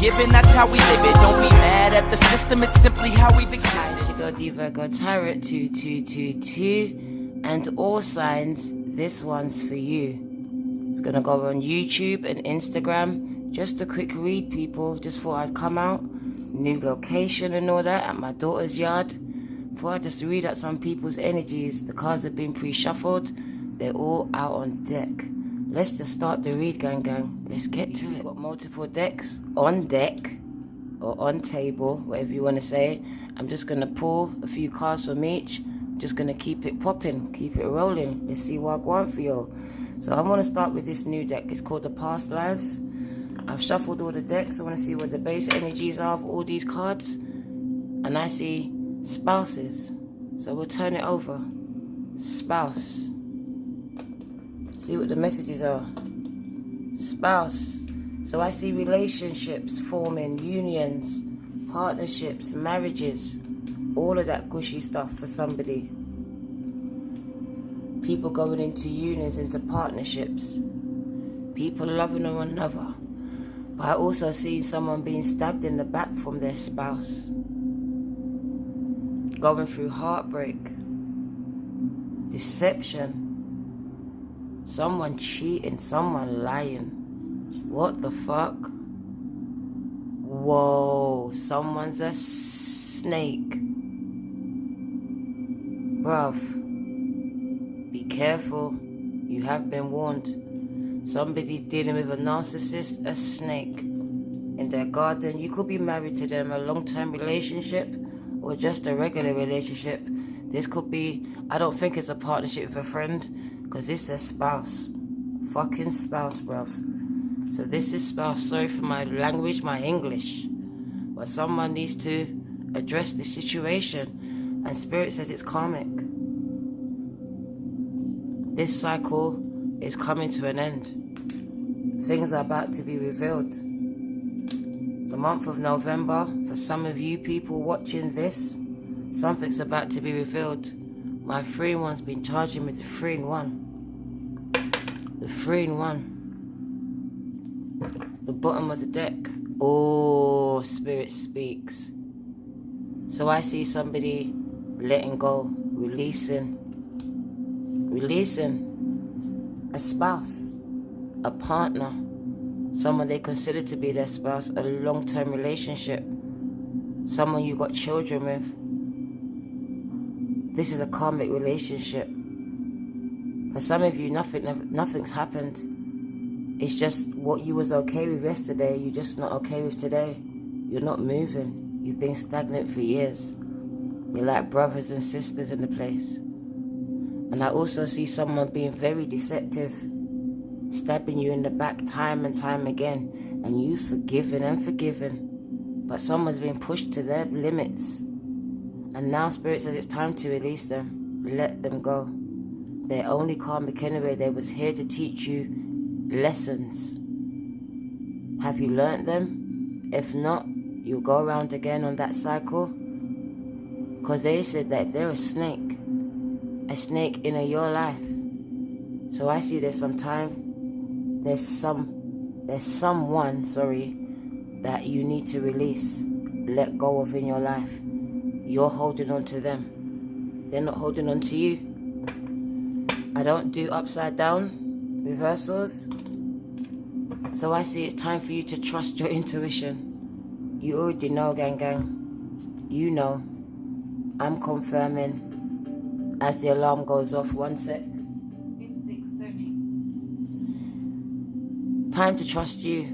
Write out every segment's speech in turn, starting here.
forgiven, that's how we live it. Don't be mad at the system, it's simply how we've existed. Hi, Sugar D Virgo Tarot 2222, and all signs, this one's for you. It's gonna go on YouTube and Instagram. Just a quick read, people. Just thought I'd come out, new location and all that, at my daughter's yard. Before I just read out some people's energies. The cards have been pre-shuffled. They're all out on deck. Let's just start the read, gang. Let's get to it. Got multiple decks on deck, or on table, whatever you want to say. I'm just going to pull a few cards from each. Just going to keep it popping, keep it rolling. Let's see what I want for you. So I want to start with this new deck. It's called the Past Lives. I've shuffled all the decks. I want to see what the base energies are of all these cards. And I see spouses. So we'll turn it over. Spouse. See what the messages are. Spouse. So I see relationships forming, unions, partnerships, marriages, all of that gushy stuff for somebody. People going into unions, into partnerships. People loving one another. But I also see someone being stabbed in the back from their spouse. Going through heartbreak, deception, someone cheating, someone lying. What the fuck? Whoa, someone's a snake. Bruv, be careful, you have been warned. Somebody's dealing with a narcissist, a snake, in their garden. You could be married to them, a long-term relationship, or just a regular relationship. This could be, I don't think it's a partnership with a friend, because this is spouse. Fucking spouse, bruv. So this is spouse. Sorry for my language, my English. But someone needs to address this situation. And Spirit says it's karmic. This cycle is coming to an end. Things are about to be revealed. The month of November, for some of you people watching this, something's about to be revealed. My 3-in-1's been charging with the 3-in-1. The 3-in-1. The bottom of the deck. Oh, Spirit speaks. So I see somebody letting go, releasing a spouse, a partner, someone they consider to be their spouse, a long-term relationship, someone you got children with. This is a karmic relationship. For some of you, nothing's happened. It's just what you was okay with yesterday, you're just not okay with today. You're not moving. You've been stagnant for years. You're like brothers and sisters in the place. And I also see someone being very deceptive, stabbing you in the back time and time again, and you forgiven and forgiven. But someone's been pushed to their limits. And now Spirit says it's time to release them. Let them go. They're only karmic anyway. They was here to teach you lessons. Have you learnt them? If not, you'll go around again on that cycle. Because they said that if they're a snake in your life. So I see there's someone, that you need to release, let go of in your life. You're holding on to them. They're not holding on to you. I don't do upside down reversals. So I see it's time for you to trust your intuition. You already know, gang. You know. I'm confirming as the alarm goes off. 1 sec. It's 6:30. Time to trust you.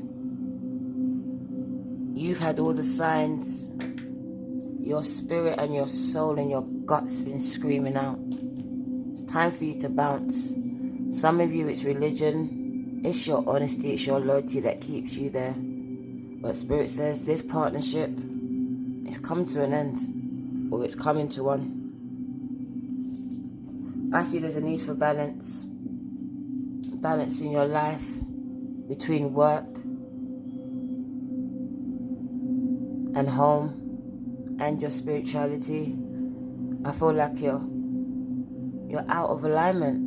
You've had all the signs. Your spirit and your soul and your gut's been screaming out. It's time for you to bounce. Some of you, it's religion. It's your honesty, it's your loyalty that keeps you there. But Spirit says this partnership is come to an end, or it's coming to one. I see there's a need for balance. Balance in your life between work and home and your spirituality. I feel like you're out of alignment.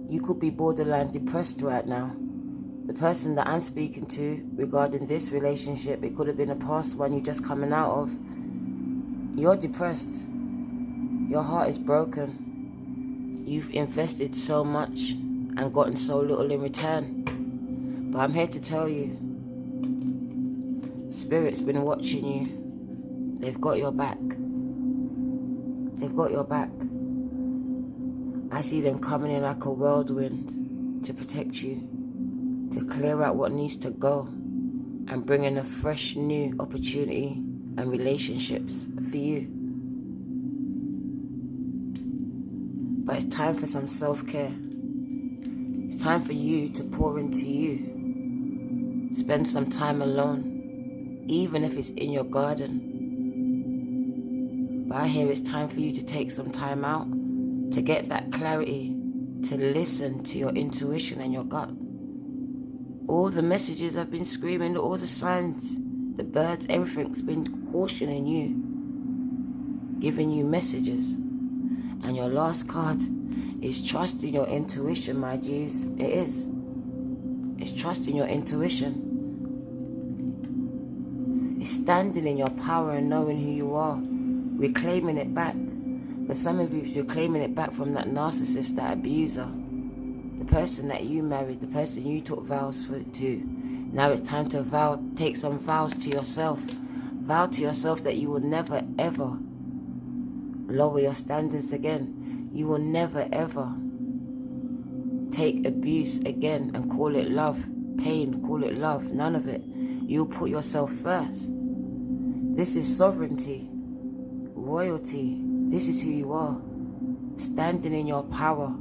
You could be borderline depressed right now. the person that I'm speaking to regarding this relationship, it could have been a past one you're just coming out of. You're depressed. Your heart is broken. You've invested so much and gotten so little in return. But I'm here to tell you, Spirit's been watching you. They've got your back. They've got your back. I see them coming in like a whirlwind to protect you, to clear out what needs to go, and bring in a fresh new opportunity and relationships for you. But it's time for some self-care. It's time for you to pour into you. Spend some time alone, even if it's in your garden. But I hear it's time for you to take some time out to get that clarity, to listen to your intuition and your gut. All the messages have been screaming, all the signs, the birds, everything's been cautioning you, giving you messages. And your last card is trusting your intuition, my G's. It is. It's trusting your intuition. It's standing in your power and knowing who you are, reclaiming it back. For some of you, you're claiming it back from that narcissist, that abuser, the person that you married, the person you took vows to. Now it's time to take some vows to yourself. Vow to yourself that you will never ever lower your standards again. You will never ever take abuse again and call it love. Pain, call it love. None of it. You'll put yourself first. This is sovereignty, royalty. This is who you are. Standing in your power.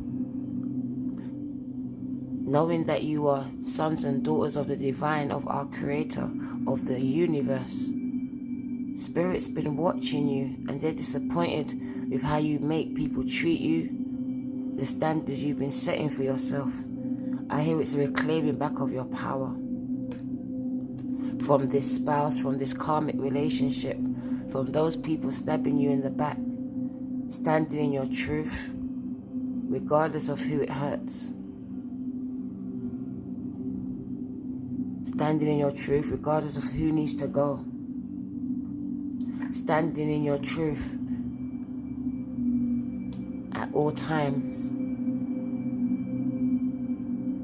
Knowing that you are sons and daughters of the divine, of our creator, of the universe. Spirit's been watching you and they're disappointed with how you make people treat you, the standards you've been setting for yourself. I hear it's a reclaiming back of your power. From this spouse, from this karmic relationship, from those people stabbing you in the back. Standing in your truth, regardless of who it hurts. Standing in your truth, regardless of who needs to go. Standing in your truth at all times.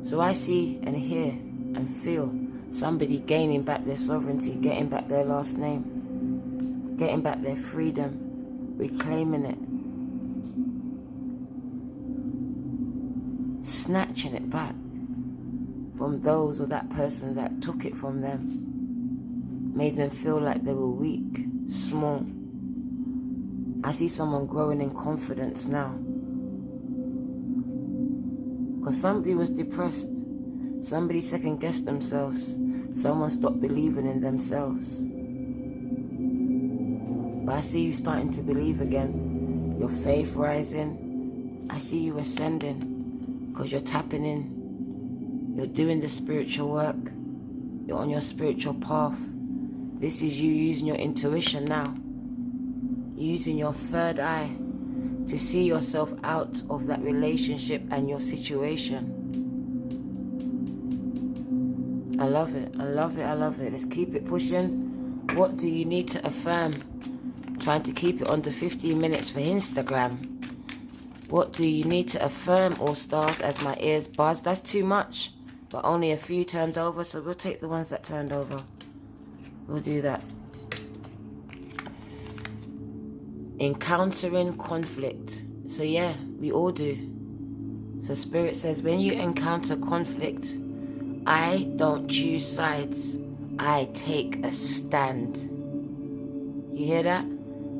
So I see and hear and feel somebody gaining back their sovereignty, getting back their last name, getting back their freedom, reclaiming it. Snatching it back from those or that person that took it from them, made them feel like they were weak, small. I see someone growing in confidence now. Because somebody was depressed, somebody second-guessed themselves, someone stopped believing in themselves. But I see you starting to believe again, your faith rising. I see you ascending. Because you're tapping in, you're doing the spiritual work, you're on your spiritual path. This is you using your intuition now, using your third eye to see yourself out of that relationship and your situation. I love it, I love it, I love it. Let's keep it pushing. What do you need to affirm? Trying to keep it under 15 minutes for Instagram. What do you need to affirm, all stars, as my ears buzz? That's too much, but only a few turned over, so we'll take the ones that turned over. We'll do that. Encountering conflict. So yeah, we all do. So Spirit says, when you encounter conflict, I don't choose sides. I take a stand. You hear that?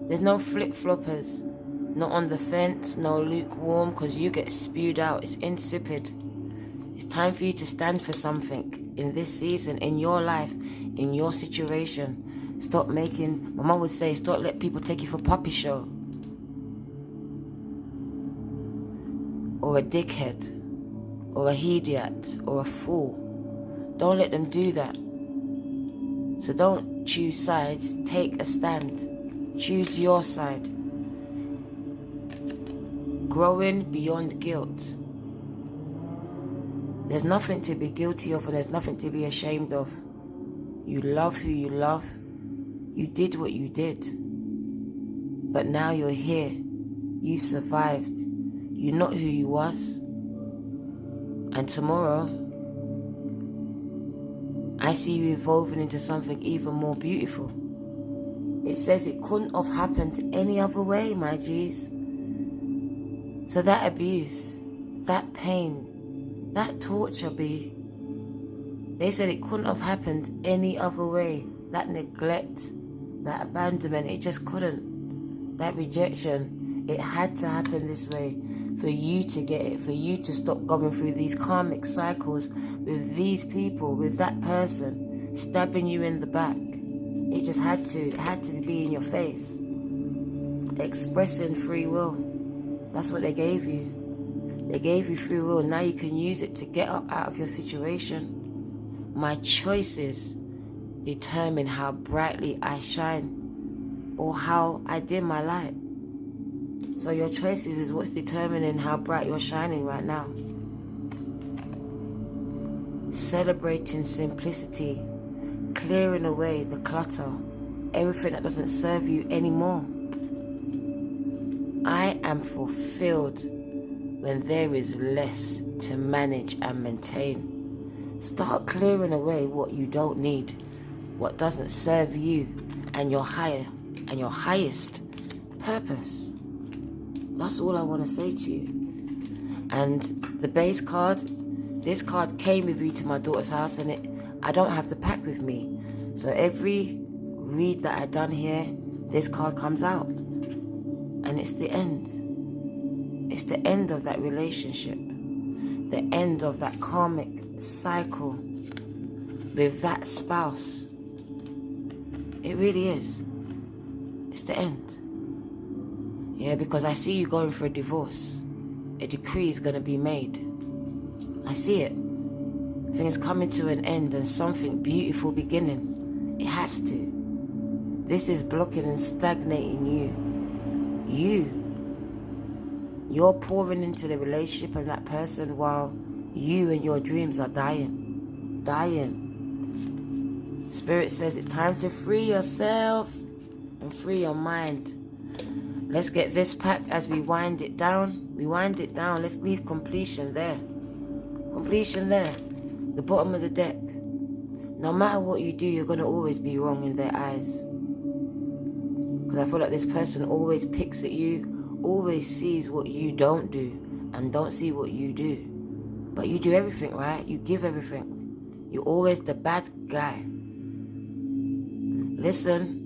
There's no flip-floppers. Not on the fence, no lukewarm, because you get spewed out. It's insipid. It's time for you to stand for something in this season, in your life, in your situation. Stop making, my mom would say, stop letting people take you for puppy show. Or a dickhead. Or a idiot. Or a fool. Don't let them do that. So don't choose sides. Take a stand. Choose your side. Growing beyond guilt. There's nothing to be guilty of and there's nothing to be ashamed of. You love who you love. You did what you did. But now you're here. You survived. You're not who you was. And tomorrow, I see you evolving into something even more beautiful. It says it couldn't have happened any other way, my G's. So that abuse, that pain, that torture, B, they said it couldn't have happened any other way. That neglect, that abandonment, it just couldn't. That rejection, it had to happen this way for you to get it, for you to stop going through these karmic cycles with these people, with that person stabbing you in the back. It just had to be in your face. Expressing free will. That's what they gave you. They gave you free will. Now you can use it to get up out of your situation. My choices determine how brightly I shine or how I dim my light. So your choices is what's determining how bright you're shining right now. Celebrating simplicity, clearing away the clutter, everything that doesn't serve you anymore. I am fulfilled when there is less to manage and maintain. Start clearing away what you don't need, what doesn't serve you and your highest purpose. That's all I want to say to you. And the base card, this card came with me to my daughter's house, and I don't have the pack with me. So every read that I done here, this card comes out. And it's the end. It's the end of that relationship. The end of that karmic cycle with that spouse. It really is. It's the end. Yeah, because I see you going for a divorce. A decree is going to be made. I see it. Things coming to an end and something beautiful beginning. It has to. This is blocking and stagnating you. You're pouring into the relationship and that person while you and your dreams are dying. Spirit says it's time to free yourself and free your mind. Let's get this pack as we wind it down. Let's leave completion there. Completion there. The bottom of the deck. No matter what you do, you're going to always be wrong in their eyes. Because I feel like this person always picks at you, always sees what you don't do, and don't see what you do. But you do everything, right? You give everything. You're always the bad guy. Listen,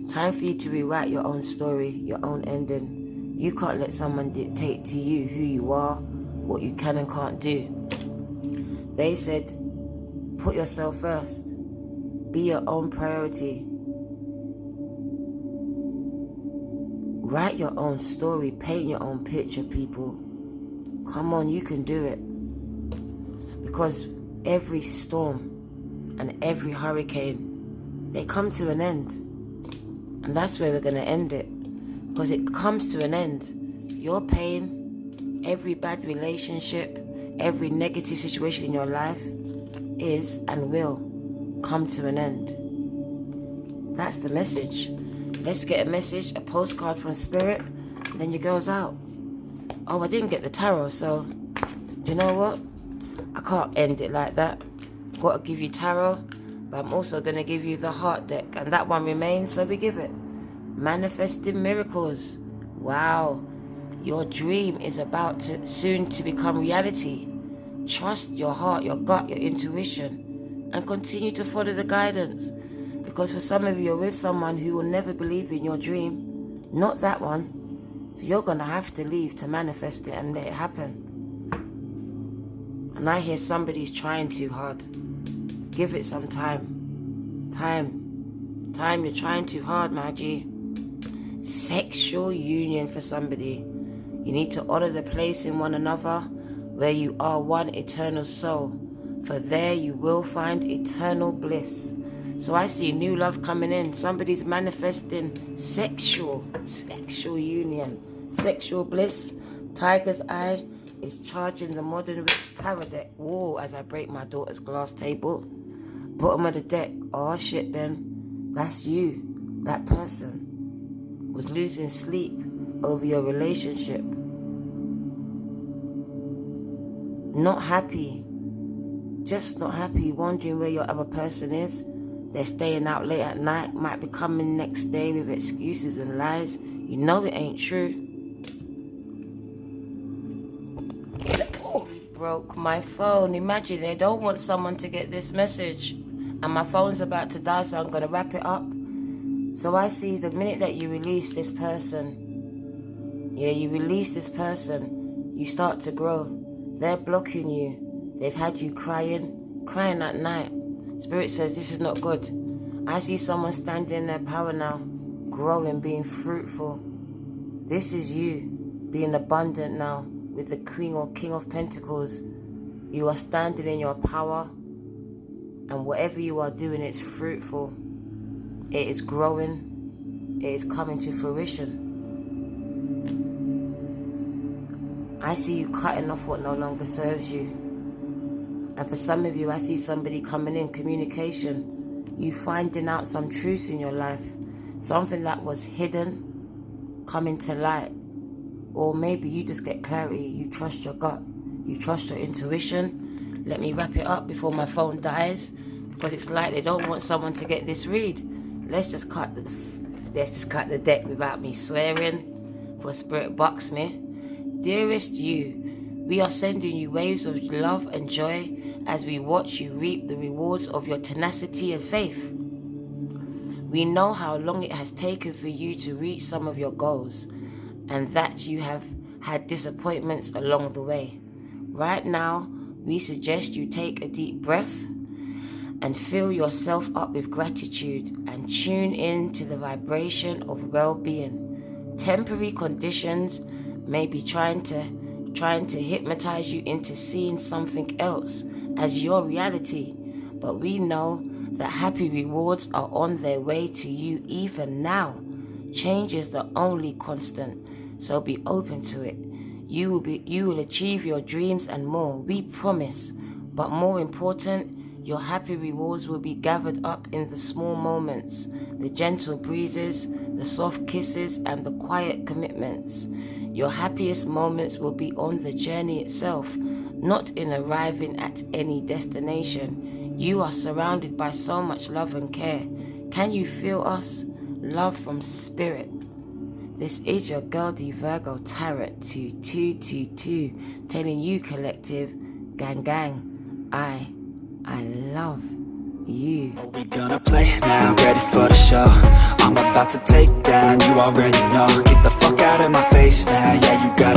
it's time for you to rewrite your own story, your own ending. You can't let someone dictate to you who you are, what you can and can't do. They said, put yourself first. Be your own priority. Write your own story, paint your own picture, people. Come on, you can do it. Because every storm and every hurricane, they come to an end. And that's where we're going to end it. Because it comes to an end. Your pain, every bad relationship, every negative situation in your life is and will come to an end. That's the message. Let's get a message, a postcard from Spirit, and then your girl's out. Oh, I didn't get the tarot, so you know what? I can't end it like that. Got to give you tarot, but I'm also going to give you the heart deck, and that one remains, so we give it. Manifesting miracles. Wow. Your dream is about to soon to become reality. Trust your heart, your gut, your intuition, and continue to follow the guidance. Because for some of you, you're with someone who will never believe in your dream. Not that one. So you're going to have to leave to manifest it and let it happen. And I hear somebody's trying too hard. Give it some time. Time, you're trying too hard, my G. Sexual union for somebody. You need to honor the place in one another where you are one eternal soul. For there you will find eternal bliss. So I see new love coming in. Somebody's manifesting sexual union, sexual bliss, tiger's eye, is charging the Modern Witch Tarot deck. Whoa, as I break my daughter's glass table. Bottom of the deck. Oh shit then. That's you. That person was losing sleep over your relationship. Not happy. Just not happy. Wondering where your other person is. They're staying out late at night. Might be coming next day with excuses and lies. You know it ain't true. Broke my phone. Imagine they don't want someone to get this message, and my phone's about to die, so I'm gonna wrap it up. So I see the minute that you release this person, you release this person, you start to grow. They're blocking you. They've had you crying at night. Spirit says this is not good. I see someone standing in their power now, growing, being fruitful. This is you being abundant now. With the Queen or King of Pentacles, you are standing in your power, and whatever you are doing, it's fruitful, it is growing, it is coming to fruition. I see you cutting off what no longer serves you, and for some of you, I see somebody coming in, communication, you finding out some truths in your life, something that was hidden coming to light. Or maybe you just get clarity, you trust your gut, you trust your intuition. Let me wrap it up before my phone dies, because it's like they don't want someone to get this read. Let's just cut the deck without me swearing, for Spirit bucks me. Dearest you, we are sending you waves of love and joy as we watch you reap the rewards of your tenacity and faith. We know how long it has taken for you to reach some of your goals, and that you have had disappointments along the way. Right now, we suggest you take a deep breath and fill yourself up with gratitude and tune in to the vibration of well-being. Temporary conditions may be trying to hypnotize you into seeing something else as your reality, but we know that happy rewards are on their way to you even now. Change is the only constant, so be open to it. You will achieve your dreams and more, we promise. But more important, your happy rewards will be gathered up in the small moments, the gentle breezes, the soft kisses, and the quiet commitments. Your happiest moments will be on the journey itself, not in arriving at any destination. You are surrounded by so much love and care. Can you feel us? Love from Spirit. This is your girl, the Virgo Tarot 2222, telling you, collective, gang gang, I love you. What we gonna play now? Ready for the show? I'm about to take down, you already know. Get the fuck out of my face now, yeah, you got it.